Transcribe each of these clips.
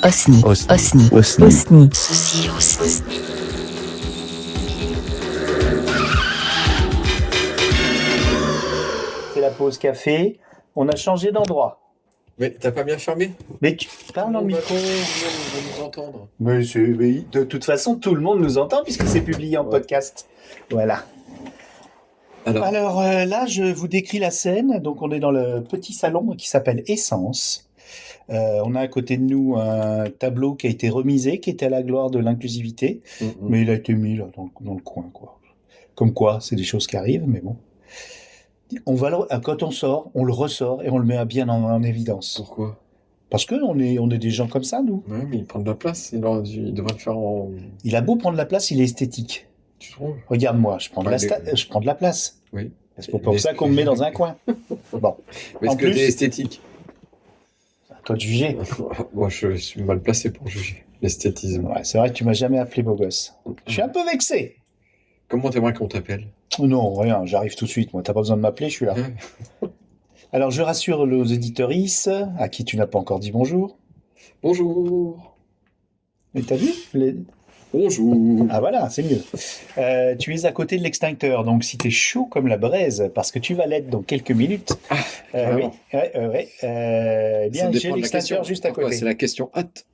Osni. Osni. Osni. Osni. Osni. C'est la pause café. On a changé d'endroit. Mais t'as pas bien fermé? Mais tu parles dans le micro. On va nous entendre. Mais de toute façon, tout le monde nous entend puisque c'est publié en podcast. Voilà. Alors là, je vous décris la scène. Donc, on est dans le petit salon qui s'appelle Essence. On a à côté de nous un tableau qui a été remisé, qui était à la gloire de l'inclusivité, mais il a été mis là dans le coin, quoi. Comme quoi, c'est des choses qui arrivent, mais bon. Quand on sort, on le ressort et on le met bien en évidence. Pourquoi? Parce que on est des gens comme ça, nous. Ouais, mais il prend de la place. Il devrait le faire en... Il a beau prendre la place, il est esthétique. Tu trouves? Regarde-moi, je prends de la place. Oui. C'est pour ça qu'on me met dans un coin. Bon. Mais est-ce que t'es esthétique? À toi de juger. Moi, je suis mal placé pour juger l'esthétisme. Ouais, c'est vrai que tu m'as jamais appelé beau gosse. Je suis un peu vexé. Comment t'aimerais qu'on t'appelle? Non, rien, j'arrive tout de suite. Moi, t'as pas besoin de m'appeler, je suis là. Alors, je rassure nos éditorices, à qui tu n'as pas encore dit bonjour. Bonjour. Mais t'as vu Bonjour. Ah voilà, c'est mieux. Tu es à côté de l'extincteur, donc si t'es chaud comme la braise, parce que tu vas l'être dans quelques minutes. Oui, eh bien, j'ai l'extincteur juste à côté. C'est la question hâte.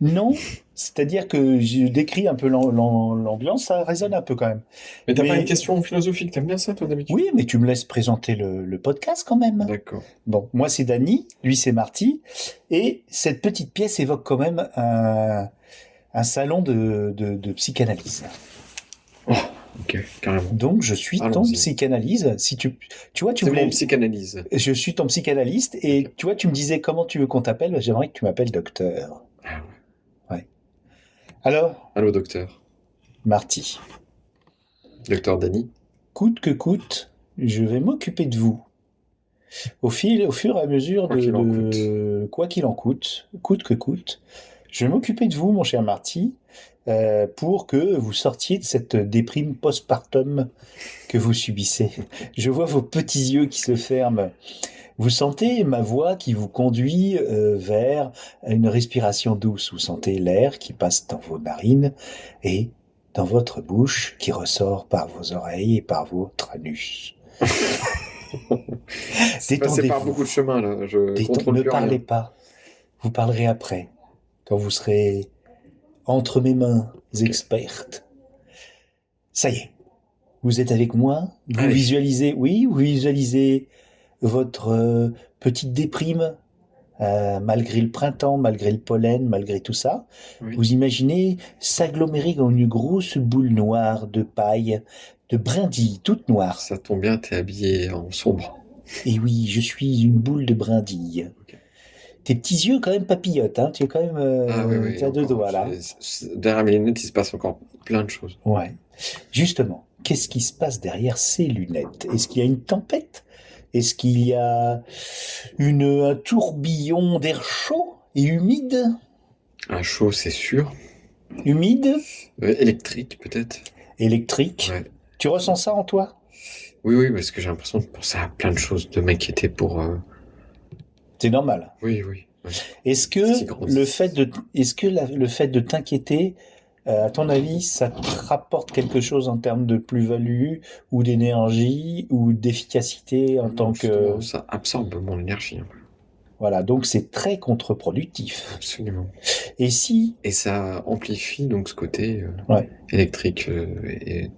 Non, c'est-à-dire que je décris un peu l'ambiance, ça résonne un peu quand même. Mais t'as pas une question philosophique, t'aimes bien ça toi d'habitude? Oui, mais tu me laisses présenter le podcast quand même. D'accord. Bon, moi c'est Dany, lui c'est Marty, et cette petite pièce évoque quand même un salon de psychanalyse. Oh, ok, carrément. Donc je suis ton psychanalyse. Si tu vois, tu c'est voulais. Mon psychanalyse. Je suis ton psychanalyste et tu vois, tu me disais comment tu veux qu'on t'appelle. Ben, j'aimerais que tu m'appelles docteur. Ah ouais. Ouais. Alors. Allô docteur. Marty. Docteur Dany. Coûte que coûte, je vais m'occuper de vous. Au fur et à mesure quoi qu'il en coûte, coûte que coûte, je vais m'occuper de vous, mon cher Marty, pour que vous sortiez de cette déprime postpartum que vous subissez. Je vois vos petits yeux qui se ferment. Vous sentez ma voix qui vous conduit vers une respiration douce. Vous sentez l'air qui passe dans vos narines et dans votre bouche qui ressort par vos oreilles et par votre anus. C'est passé par beaucoup de chemins là. Ne parlez pas. Vous parlerez après, quand vous serez entre mes mains expertes. Ça y est, vous êtes avec moi. Vous visualisez, vous visualisez votre petite déprime, malgré le printemps, malgré le pollen, malgré tout ça. Oui. Vous imaginez s'agglomérer dans une grosse boule noire de paille, de brindilles, toute noire. Ça tombe bien, t'es habillé en sombre. Et oui, je suis une boule de brindilles. Okay. Tes petits yeux quand même papillotent, hein. Tu es quand même, tu as deux doigts là. Derrière mes lunettes, il se passe encore plein de choses. Ouais. Justement, qu'est-ce qui se passe derrière ces lunettes? Est-ce qu'il y a une tempête? Est-ce qu'il y a un tourbillon d'air chaud et humide? Un chaud, c'est sûr. Humide? Électrique, peut-être. Électrique? Ouais. Tu ressens ça en toi? Oui, parce que j'ai l'impression de penser à plein de choses, de m'inquiéter pour... C'est normal. Oui. Est-ce que le fait de t'inquiéter, à ton avis, ça te rapporte quelque chose en termes de plus-value ou d'énergie ou d'efficacité en tant que... Ça absorbe mon énergie un peu. Voilà, donc c'est très contre-productif. Absolument. Et ça amplifie donc ce côté électrique et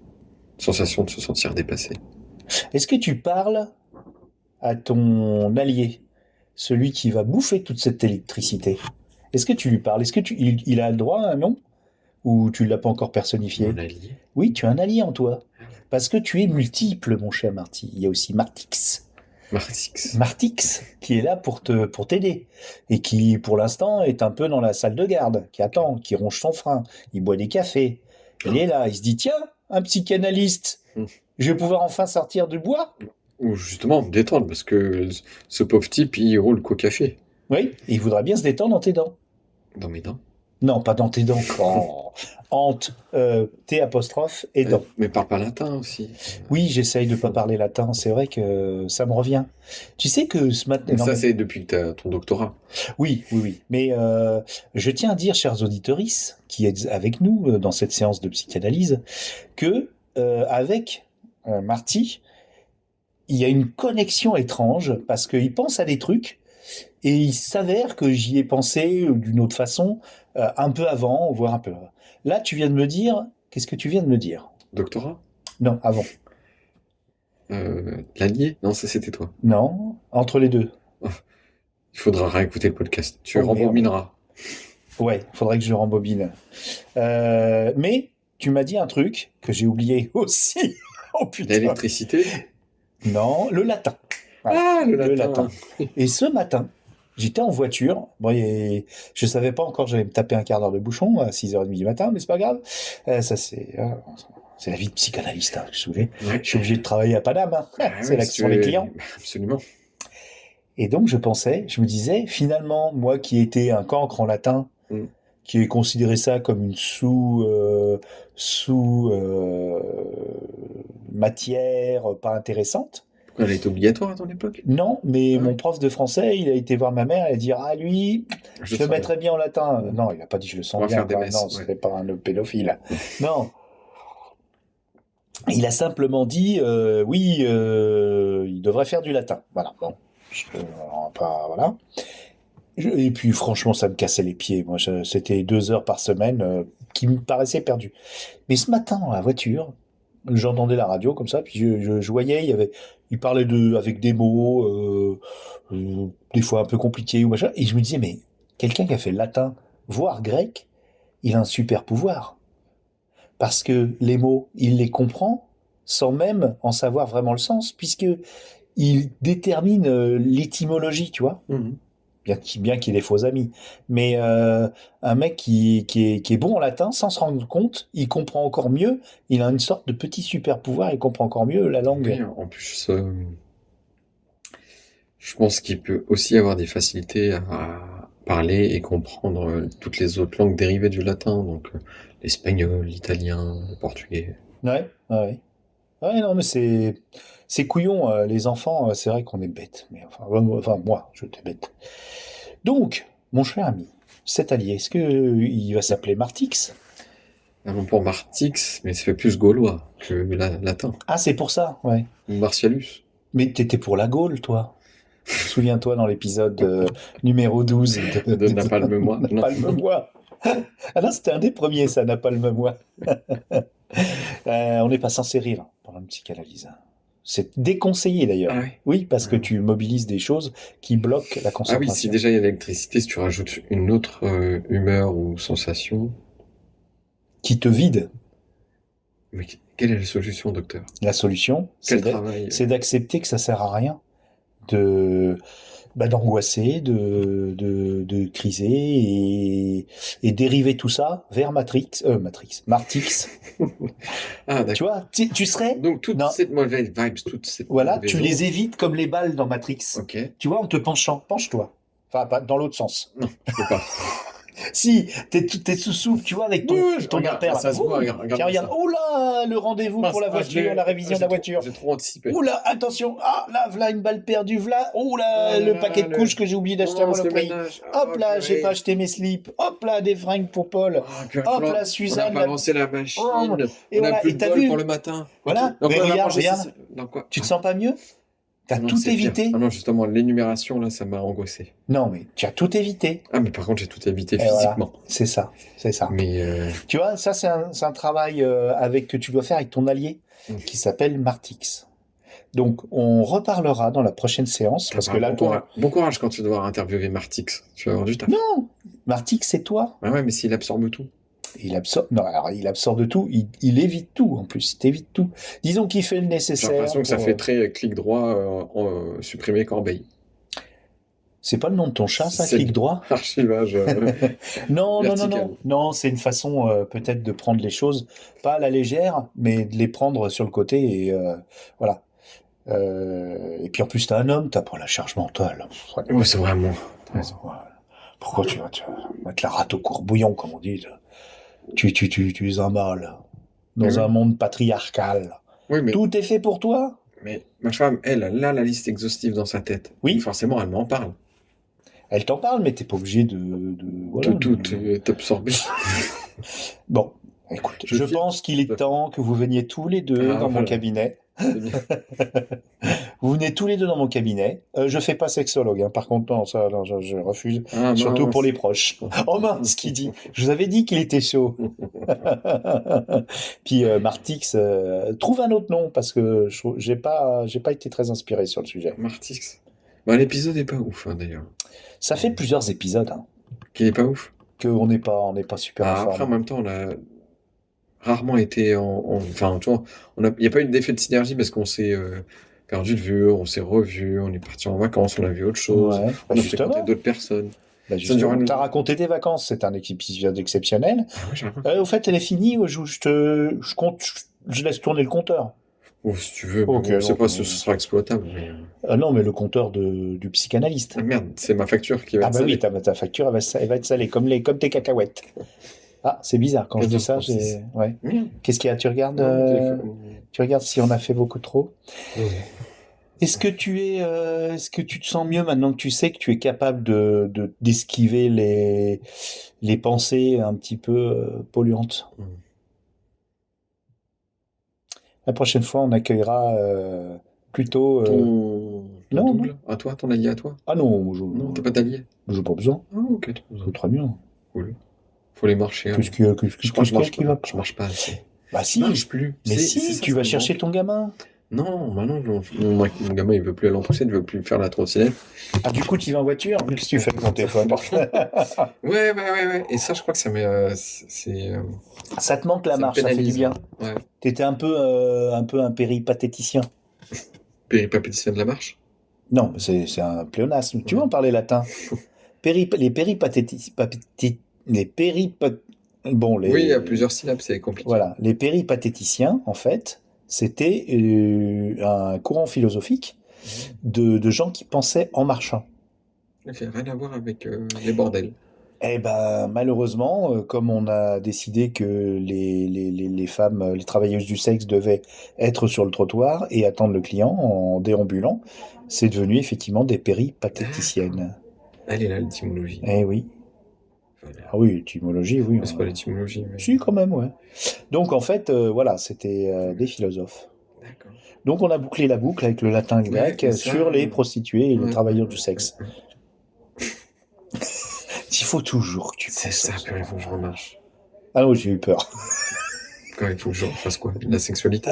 sensation de se sentir dépassé. Est-ce que tu parles à ton allié, celui qui va bouffer toute cette électricité? Est-ce que tu lui parles? Est-ce que il a le droit à un nom? Ou tu ne l'as pas encore personnifié? Mon allié? Oui, tu as un allié en toi. Parce que tu es multiple, mon cher Marty. Il y a aussi Martix. Martix, qui est là pour t'aider. Et qui, pour l'instant, est un peu dans la salle de garde, qui attend, qui ronge son frein. Il boit des cafés. Il est là, il se dit, tiens, un psychanalyste. Je vais pouvoir enfin sortir du bois? Ou justement, me détendre, parce que ce pauvre type, il roule qu'au café. Oui, et il voudra bien se détendre dans tes dents. Dans mes dents? Non, pas dans tes dents. Oh. Hante, T apostrophe et dents. Mais parle pas latin aussi. Oui, j'essaye de pas parler latin. C'est vrai que ça me revient. Tu sais que ce matin... Mais ça, c'est depuis que tu as ton doctorat. Oui, oui, oui. Mais je tiens à dire, chers auditorices, qui êtes avec nous dans cette séance de psychanalyse, que avec Marty, il y a une connexion étrange parce qu'il pense à des trucs et il s'avère que j'y ai pensé d'une autre façon un peu avant, voire un peu avant. Là, tu viens de me dire... Qu'est-ce que tu viens de me dire? Doctorat? Non, avant. L'allié? Non, ça c'était toi. Non, entre les deux. Il faudra réécouter le podcast. Tu rembobineras. Ouais, il faudrait que je rembobine. Mais tu m'as dit un truc que j'ai oublié aussi. Oh putain. L'électricité? Non, le latin. Voilà. Ah, le latin. Et ce matin, j'étais en voiture. Bon, je savais pas encore que j'allais me taper un quart d'heure de bouchon à 6h30 du matin, mais c'est pas grave. Ça, c'est la vie de psychanalyste, hein, je ouais. Je suis obligé de travailler à Paname. Hein. C'est là que sont les clients. Absolument. Et donc, je me disais, finalement, moi qui étais un cancre en latin, qui ai considéré ça comme une matière pas intéressante. Pourquoi elle était obligatoire à ton époque? Non, mais mon prof de français, il a été voir ma mère et a dit « Ah, lui, je le mettrais bien en latin. » Non, il n'a pas dit « Je le sens bien. » Non, c'était pas un pédophile. Non. Il a simplement dit « Oui, il devrait faire du latin. » Voilà, bon. Voilà. Et puis franchement, ça me cassait les pieds. Moi, c'était 2 heures par semaine qui me paraissaient perdues. Mais ce matin, dans la voiture, j'entendais la radio comme ça, puis je voyais, il parlait avec des mots, des fois un peu compliqués ou machin, et je me disais, mais quelqu'un qui a fait le latin, voire grec, il a un super pouvoir. Parce que les mots, il les comprend sans même en savoir vraiment le sens, puisque il détermine l'étymologie, tu vois. Bien qu'il ait faux amis. Mais un mec qui est bon en latin, sans se rendre compte, il comprend encore mieux, il a une sorte de petit super pouvoir, il comprend encore mieux la langue. Oui, en plus, je pense qu'il peut aussi avoir des facilités à parler et comprendre toutes les autres langues dérivées du latin, donc l'espagnol, l'italien, le portugais. Ouais. Ouais, non, mais c'est couillon, les enfants, c'est vrai qu'on est bêtes. Mais enfin, moi, je t'ai bête. Donc, mon cher ami, cet allié, est-ce qu'il va s'appeler Martix? Non, pour Martix, mais ça fait plus gaulois que latin. Ah, c'est pour ça, ouais. Martialus. Mais t'étais pour la Gaule, toi. Souviens-toi dans l'épisode numéro 12 de Napalme-moi. Napalme-moi. Ah non, c'était un des premiers, ça, Napalme-moi. On n'est pas censé rire pendant une psychanalyse. C'est déconseillé d'ailleurs. Ah oui, parce que tu mobilises des choses qui bloquent la concentration. Ah oui, si déjà il y a l'électricité, si tu rajoutes une autre humeur ou sensation... Qui te vide. Mais quelle est la solution, docteur? La solution, c'est d'accepter que ça sert à rien d'angoisser, de criser et dériver tout ça vers Martix. Ah, d'accord. Tu vois, tu serais... Donc, cette mauvaise vibes, toute cette voilà, tu les évites comme les balles dans Matrix. Ok. Tu vois, en te penchant. Penche-toi. Enfin, pas dans l'autre sens. Non, je peux pas. Si, t'es sous-souple, tu vois, avec ton impère. Ça se voit, regarde. Tiens, regarde. Oh là, le rendez-vous pour la voiture, la révision de la voiture. J'ai trop anticipé. Oh là, attention. Ah, là, voilà une balle perdue, voilà. Oh là, le paquet de couches que j'ai oublié d'acheter à Monoprix. Hop là, j'ai pas acheté mes slips. Hop là, des fringues pour Paul. Hop là, Suzanne. On a pas lancé la machine. Et on a plus de bol pour le matin. Voilà, mais regarde. Tu te sens pas mieux? T'as tout évité. Ah non, justement, l'énumération, là, ça m'a angoissé. Non, mais tu as tout évité. Ah, mais par contre, j'ai tout évité physiquement. Voilà. C'est ça. Mais tu vois, ça, c'est un travail que tu dois faire avec ton allié, qui s'appelle Martix. Donc, on reparlera dans la prochaine séance. Parce que là, bon courage quand tu dois interviewer Martix. Tu vas avoir du taf. Non, Martix, c'est toi. Ah ouais, mais s'il absorbe tout. Il absorbe tout, il évite tout en plus, il t'évite tout. Disons qu'il fait le nécessaire. J'ai l'impression que ça fait très clic droit, supprimer Corbeil. C'est pas le nom de ton chat, ça, clic droit? Archivage. Non, c'est une façon peut-être de prendre les choses, pas à la légère, mais de les prendre sur le côté et voilà. Et puis en plus, t'es un homme, t'as pas la charge mentale. Ouais, c'est vraiment. Pourquoi tu vas mettre la rate au courbouillon, comme on dit? Tu es un mâle dans un monde patriarcal. Oui, mais... Tout est fait pour toi? Mais ma femme, elle a la liste exhaustive dans sa tête. Oui. Et forcément, elle m'en parle. Elle t'en parle, mais t'es pas obligé de voilà, tout t'absorber. Bon, écoute, je pense qu'il est temps que vous veniez tous les deux dans mon cabinet. Vous venez tous les deux dans mon cabinet. Je fais pas sexologue, hein. Par contre, non, ça, non, je refuse. Surtout pour les proches. Oh mince, ce qu'il dit. Je vous avais dit qu'il était chaud. Puis Martix, trouve un autre nom parce que j'ai pas été très inspiré sur le sujet. Martix. Bah, l'épisode est pas ouf, hein, d'ailleurs. Ça fait plusieurs épisodes. Hein, qu'il est pas ouf. Qu'on n'est pas super en forme. Après, en même temps, on a rarement été enfin, tu vois, il n'y a pas eu d'effet de synergie parce qu'on s'est perdu de vue, on s'est revu, on est parti en vacances, on a vu autre chose, ouais, on a fréquenté d'autres personnes. T'as raconté tes vacances, c'est un épisode exceptionnel. Au fait, elle est finie, je laisse tourner le compteur. Oh, si tu veux, okay, je sais pas si ce sera exploitable. Mais... non, mais le compteur du psychanalyste. Ah merde, c'est ma facture qui va être salée. Ah bah oui, ta facture, elle va être salée, comme tes cacahuètes. Ah, c'est bizarre, quand je dis ça, j'ai... Ouais. Qu'est-ce qu'il y a? Tu regardes si on a fait beaucoup trop? Est-ce que est-ce que tu te sens mieux maintenant que tu sais que tu es capable d'esquiver les pensées un petit peu polluantes? La prochaine fois, on accueillera plutôt... Ton double non. À toi, ton allié à toi? Ah non, non, t'as pas d'allié? J'ai pas besoin. Ah ok, t'as besoin. C'est très bien. Cool. Faut les marcher. Je marche pas assez. Bah si. Je marche plus. Mais si, tu vas chercher ton gamin. Non, maintenant, mon gamin, il veut plus aller en poussette, il veut plus faire la trottinette. Ah, du coup, tu vas en voiture? Qu'est-ce que tu fais avec ton téléphone? Ouais. Et ça, je crois que ça met... ça te manque la marche, ça fait du bien. Ouais. T'étais un peu un péripatéticien. Péripatéticien de la marche? Non, c'est un pléonasme. Tu veux en parler latin? Oui, il y a plusieurs syllabes, c'est compliqué. Voilà, les péripatéticiens, en fait, c'était un courant philosophique de gens qui pensaient en marchant. Ok, rien à voir avec les bordels. Eh ben, malheureusement, comme on a décidé que les femmes, les travailleuses du sexe devaient être sur le trottoir et attendre le client en déambulant, c'est devenu effectivement des péripatéticiennes. Elle est là, l'étymologie. Eh oui. Voilà. Ah oui, l'étymologie, oui. C'est pas l'étymologie. Mais... Si, quand même, ouais. Donc, en fait, voilà, c'était des philosophes. D'accord. Donc, on a bouclé la boucle avec le latin grec sur les prostituées et les travailleurs du sexe. Il faut toujours que tu c'est ça, il faut que je remarche. Ah non, j'ai eu peur. Quand il faut que je fasse quoi? La sexualité?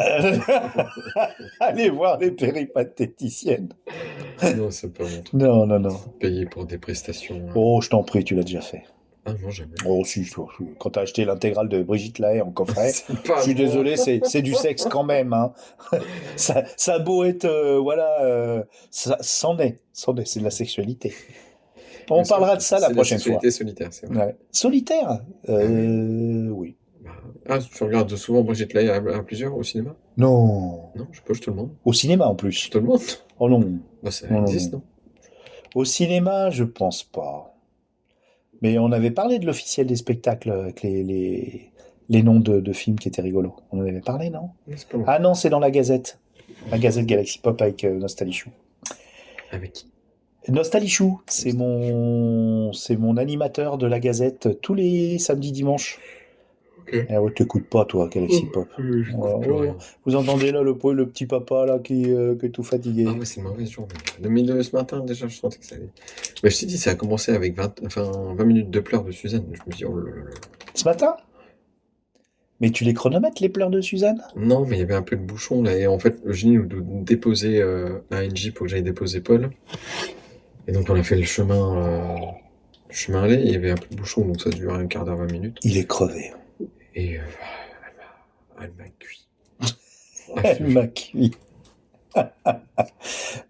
Allez voir les péripatéticiennes. Non, c'est pas mon truc. Non. Payer pour des prestations. Oh, je t'en prie, tu l'as déjà fait. Ah non, jamais. Oh, si, quand t'as acheté l'intégrale de Brigitte Lahaie en coffret, je suis désolé, c'est du sexe quand même. Hein. ça a beau être, ça c'en est, c'est de la sexualité. On parlera de ça la prochaine fois. C'est la sexualité solitaire, c'est vrai. Ouais. Solitaire oui. Ah, tu regardes souvent Brigitte Lahaie à plusieurs au cinéma? Non. Non, je sais pas, je te demande. Au cinéma en plus? Je te demande. Oh non. Bah, ça existe, non? Au cinéma, je pense pas. Mais on avait parlé de l'officiel des spectacles avec les noms de films qui étaient rigolos. On en avait parlé, non? Ah non, c'est dans la Gazette. La Gazette Galaxy Pop avec Nostalichou. Avec qui? Nostalichou, c'est mon animateur de la Gazette tous les samedis dimanches. Okay. Ah ouais, t'écoutes pas toi, Galaxy Pop. Vous entendez là le petit papa là qui est tout fatigué. Ah ouais, c'est une mauvaise journée. Mais ce matin déjà, je sentais que ça allait. Mais je t'ai dit, ça a commencé avec 20 minutes de pleurs de Suzanne. Je me dis oh là là. Ce matin? Mais tu les chronomètres les pleurs de Suzanne? Non, mais il y avait un peu de bouchon là et en fait, Eugénie nous déposait à NJ pour que j'aille déposer Paul. Et donc on a fait le chemin aller, il y avait un peu de bouchon donc ça a duré un quart d'heure, 20 minutes. Il est crevé. Et elle m'a cuit. Elle m'a cuit.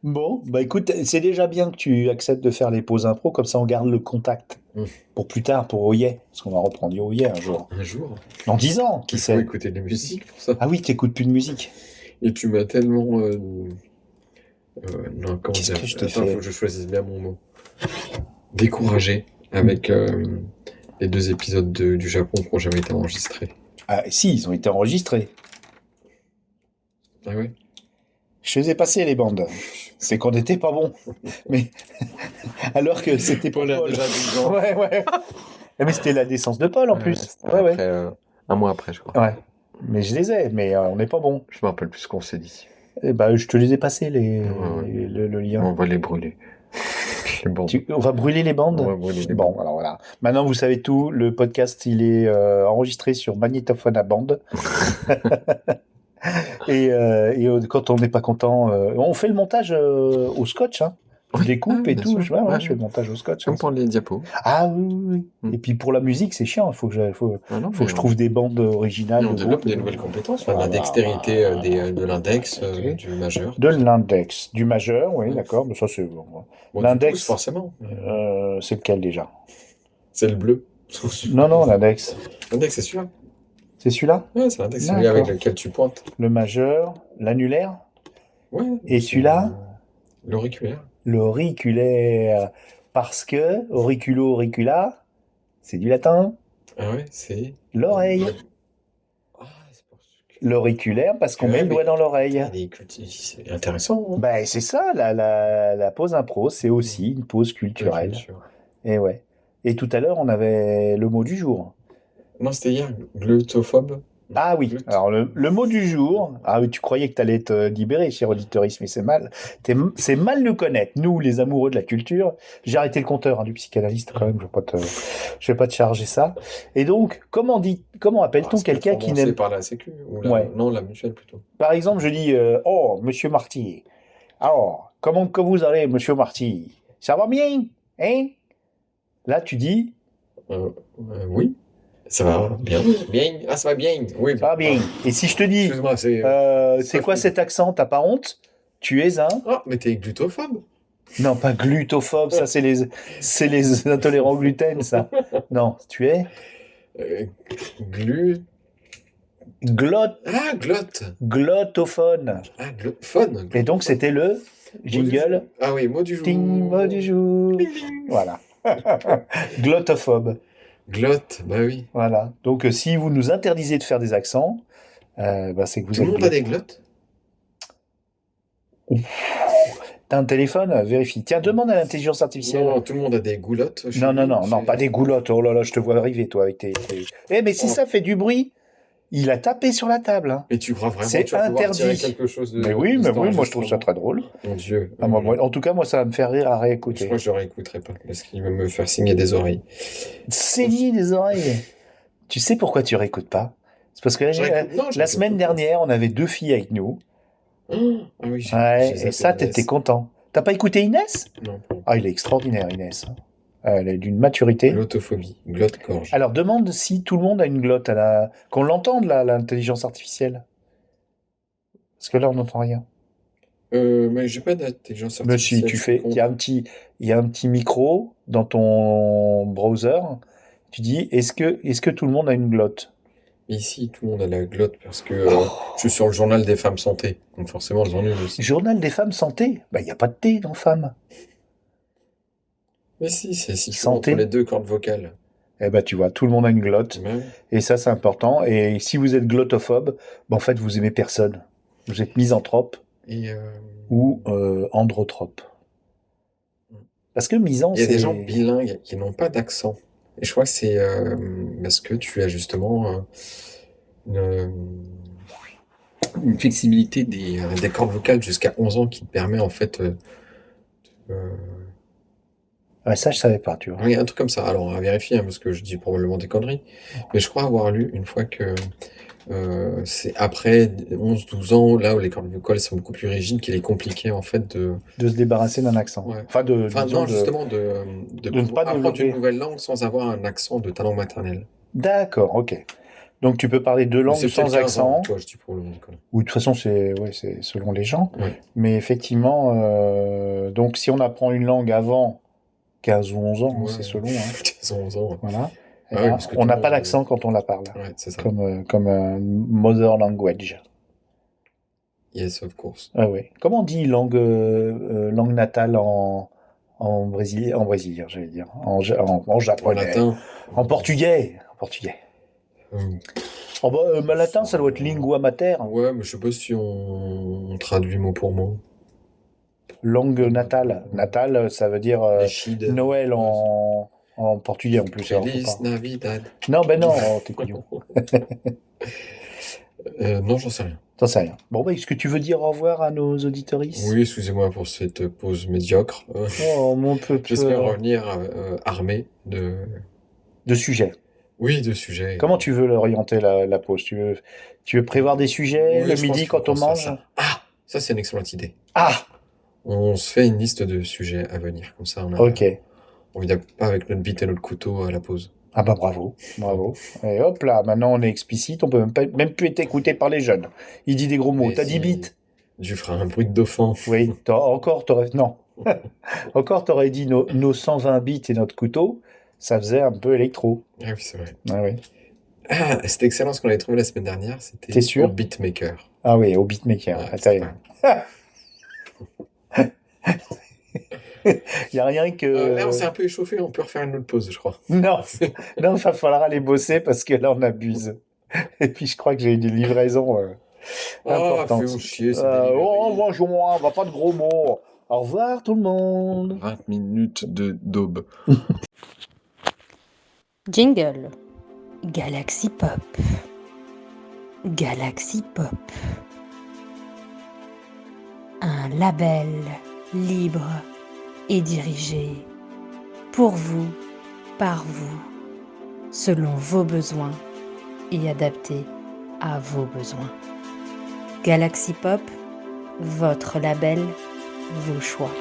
Bon, bah écoute, c'est déjà bien que tu acceptes de faire les pauses impro, comme ça on garde le contact. Pour plus tard, pour Oye, parce qu'on va reprendre Oye un jour. Un jour? Dans 10 ans, qui sait? Il faut écouter de la musique pour ça. Ah oui, t'écoutes plus de musique. Et tu m'as tellement... non, comment Qu'est-ce dire? que je t'ai fait? Faut que je choisisse bien mon mot. Découragé avec les 2 épisodes du Japon qui n'ont jamais été enregistrés. Ah, si, ils ont été enregistrés. Ah ouais? Je faisais passer les bandes. C'est qu'on n'était pas bon. Mais alors que c'était pour Paul a Paul. déjà 12 ans. Ouais. Mais c'était la naissance de Paul en plus. C'était après, un mois après, je crois. Ouais. Mais je les ai, mais on n'est pas bon. Je me rappelle plus ce qu'on s'est dit. Eh ben, je te les ai passés, Ouais. le lien. On va les brûler. Les bandes. On va brûler les bandes. On va brûler les Bon, bandes. alors voilà. Maintenant, vous savez tout. Le podcast, il est enregistré sur magnétophone à bande. et quand on n'est pas content, on fait le montage au scotch. Hein. Je découpe et bien tout. sûr. Je fais le montage au scotch. Comme pour les diapos. Ah oui. Mm. Et puis pour la musique, c'est chiant. Il faut que je trouve des bandes originales. Et on développe des nouvelles compétences. La dextérité de l'index, du majeur. De l'index. Du majeur, oui, d'accord. Mais ça, c'est bon. Bon, L'index, pouces, forcément. c'est lequel déjà? C'est le bleu. Non, l'index. L'index, c'est celui-là. C'est celui-là? Ouais, c'est l'index, celui avec lequel tu pointes. Le majeur, l'annulaire. Ouais. Et celui-là? L'auriculaire. L'auriculaire. Parce que auriculo-auricula, c'est du latin. Ah ouais, c'est L'oreille. Ah, c'est pour ça que... L'auriculaire, parce qu'on met le doigt dans l'oreille. C'est intéressant. Hein. Ben, c'est ça, la pause impro, c'est aussi une pause culturelle. Et ouais. Et tout à l'heure, on avait le mot du jour. Non, c'était hier, gluttophobe. Ah oui, alors le mot du jour, ah oui, tu croyais que tu allais être libéré, cher auditeuriste, mais c'est mal. C'est mal nous connaître, nous, les amoureux de la culture. J'ai arrêté le compteur du psychanalyste quand même, je vais pas te charger ça. Et donc, comment appelle-t-on quelqu'un qui n'aime par la Sécu ou non, la mutuelle plutôt. Par exemple, je dis oh, monsieur Marty. Alors, comment que vous allez, monsieur Marty? Ça va bien, hein? Là, tu dis oui. Ça va bien. Ah, ça va bien. Oui. Ça va bien. Et si je te dis, excuse-moi, c'est quoi cet accent? T'as pas honte? Tu es un... Ah, mais t'es gluttophobe. Non, pas gluttophobe, ça c'est les intolérants au gluten, ça. Non, tu es... Glotte. Ah, glotte. Glottophone. Ah, phone. Et donc c'était le jingle. Ah oui, mot du jour. Ting, mot du jour. Voilà. Glottophobe. Glotte, bah oui. Voilà. Donc si vous nous interdisez de faire des accents, c'est que vous êtes... Tout le monde a des glottes. T'as un téléphone? Vérifie. Tiens, demande à l'intelligence artificielle. Non, tout le monde a des goulottes. Non, pas des goulottes. Oh là là, je te vois arriver, toi, avec tes... mais si ça fait du bruit, il a tapé sur la table. Hein. Mais tu crois vraiment que tu vas interdit. Tirer quelque chose de... Mais oui, moi je trouve ça très drôle. Mon Dieu. En tout cas, moi ça va me faire rire à réécouter. Je crois que je ne réécouterai pas, parce qu'il va me faire saigner des oreilles. Saigner des oreilles? Tu sais pourquoi tu réécoutes pas? C'est parce que la semaine dernière, on avait 2 filles avec nous. Ah oui, et ça, t'étais content. T'as pas écouté Inès? Non. Ah, il est extraordinaire, Inès. Elle est d'une maturité. Glottophobie, glotte-gorge. Alors, demande si tout le monde a une glotte, qu'on l'entende, l'intelligence artificielle. Parce que là, on n'entend rien. Mais j'ai pas d'intelligence artificielle. Mais si, tu fais... Il y a un petit micro dans ton browser. Tu dis, est-ce que tout le monde a une glotte? Ici, tout le monde a la glotte parce que je suis sur le journal des femmes santé. Donc forcément, elles en ont aussi. Journal des femmes santé? Il n'y a pas de T dans femme. Mais si, c'est santé entre les 2 cordes vocales. Eh ben, tu vois, tout le monde a une glotte. Et ça, c'est important. Et si vous êtes glottophobe, en fait, vous aimez personne. Vous êtes misanthrope ou androtrope. Parce que misan, il y a des gens bilingues qui n'ont pas d'accent. Et je crois que c'est parce que tu as justement une flexibilité des cordes vocales jusqu'à 11 ans qui te permet en fait... ça, je savais pas, tu vois. Oui, un truc comme ça. Alors, à vérifier, parce que je dis probablement des conneries. Mais je crois avoir lu une fois que c'est après 11-12 ans, là où les cordes vocales sont beaucoup plus rigides, qu'il est compliqué, en fait, de se débarrasser d'un accent. Ouais. Justement, de ne pas apprendre une nouvelle langue sans avoir un accent de ta langue maternelle. D'accord, ok. Donc, tu peux parler 2 langues sans accent. Toi, je dis probablement des conneries. Ou de toute façon, c'est selon les gens. Ouais. Mais effectivement, donc, si on apprend une langue avant 15 ou 11 ans, c'est selon. 15 ou 11 ans. Voilà. On n'a pas l'accent quand on la parle. Ouais, c'est ça. Comme un mother language. Yes, of course. Ah oui. Comment on dit langue natale en en brésilien, j'allais dire. En En japonais. latin. En portugais. Hum, Oh bah, latin, ça doit être lingua mater. Ouais, mais je sais pas si on traduit mot pour mot. Langue natale. Natale, ça veut dire Echid. Noël Ouais, en portugais en plus. Alors, faut Feliz pas. Navidad. Non, ben non, oh, t'es couillon. Non, j'en sais rien. T'en sais rien. Bon, bah, est-ce que tu veux dire au revoir à nos auditoristes? Oui, excusez-moi pour cette pause médiocre. Oh, mon peu J'espère revenir armé de... de sujets. Oui, de sujets. Comment tu veux l'orienter la pause? Tu veux prévoir des sujets Oui, le je pense midi qu'il faut quand on qu'on se fasse mange? ça. Ah, ça c'est une excellente idée. Ah! On se fait une liste de sujets à venir, comme ça Ok. on vient pas avec notre bite et notre couteau à la pause. Ah bah bravo. Et hop là, maintenant on est explicite, on peut même plus être écouté par les jeunes. Il dit des gros mots. Mais T'as dit si, bite? je ferai un bruit de dauphin. Oui. Non. Encore t'aurais dit nos 120 bits et notre couteau, ça faisait un peu électro. Ah oui, c'est vrai. Ah oui. Ah, c'était excellent ce qu'on avait trouvé la semaine dernière, T'es c'était sûr? au beatmaker. Ah oui, au beatmaker. Ouais, Attends. c'était pas Il y a rien mal. que... Là, on s'est un peu échauffé, on peut refaire une autre pause, je crois. Non, non, il va falloir aller bosser parce que là on abuse. Et puis je crois que j'ai eu des livraisons Ah, importantes. fais-vous chier, c'est délibéré. Bonjour, va pas de gros mots. Au revoir tout le monde. 20 minutes d'aube. Jingle. Galaxy Pop. Galaxy Pop. Un label libre et dirigé pour vous, par vous, selon vos besoins et adapté à vos besoins. Galaxy Pop, votre label, vos choix.